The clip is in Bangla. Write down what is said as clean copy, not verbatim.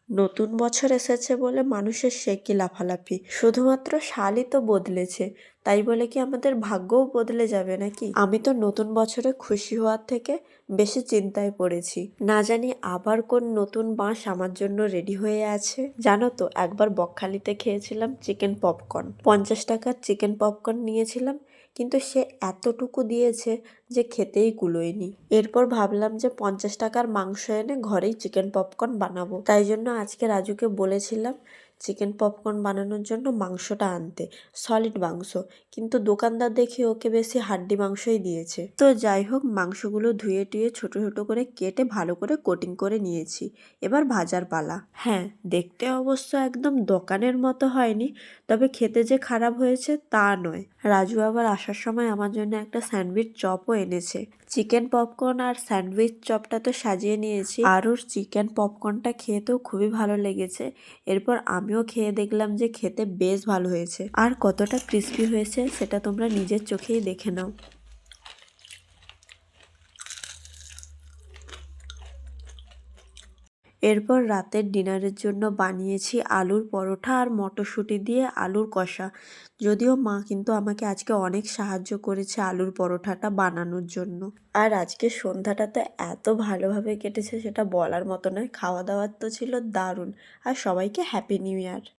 নতুন বছর এসেছে বলে মানুষের সে কি লাফালাফি, শুধুমাত্র সালই তো বদলেছে, তাই বলে কি আমাদের ভাগ্যও বদলে যাবে নাকি? আমি তো নতুন বছরে খুশি হওয়ার থেকে বেশি চিন্তায় পড়েছি, না জানি আবার কোন নতুন বাঁশ আমার জন্য রেডি হয়ে আছে। জানো তো, একবার বকখালিতে খেয়েছিলাম চিকেন পপকর্ন, 50 টাকার চিকেন পপকর্ন নিয়েছিলাম, কিন্তু সে এতটুকু দিয়েছে যে খেতেই কুলোয়নি। এরপর ভাবলাম যে 50 টাকার মাংস এনে ঘরেই চিকেন পপকর্ন বানাবো, তাই জন্য আজকে রাজুকে বলেছিলাম চিকেন পপকর্ন বানানোর জন্য মাংসটা আনতে, সলিড মাংস, কিন্তু দোকানদার দেখি ওকে বেশি হাড্ডি মাংসই দিয়েছে। তো যাই হোক, মাংসগুলো ধুয়ে টুয়ে ছোট ছোট করে কেটে ভালো করে কোটিং করে নিয়েছি, এবার ভাজার পালা। হ্যাঁ, দেখতে অবশ্য একদম দোকানের মতো হয়নি, তবে খেতে যে খারাপ হয়েছে তা নয়। রাজু আবার আসার সময় আমার জন্য একটা স্যান্ডউইচ চপও এনেছে। চিকেন পপকর্ন আর স্যান্ডউইচ চপটা তো সাজিয়ে নিয়েছি, আর ওর চিকেন পপকর্নটা খেতেও খুবই ভালো লেগেছে। এরপর আমিও খেয়ে দেখলাম যে খেতে বেশ ভালো হয়েছে, আর কতটা ক্রিস্পি হয়েছে সেটা তোমরা নিজের চোখেই দেখে নাও। এরপর রাতের ডিনারের জন্য বানিয়েছি আলুর পরোটা আর মটরশুঁটি দিয়ে আলুর কষা। যদিও মা কিন্তু আমাকে আজকে অনেক সাহায্য করেছে আলুর পরোটাটা বানানোর জন্য। আর আজকে সন্ধ্যাটা তো এত ভালোভাবে কেটেছে সেটা বলার মতো নয়, খাওয়া দাওয়ার তো ছিল দারুণ। আর সবাইকে হ্যাপি নিউ ইয়ার।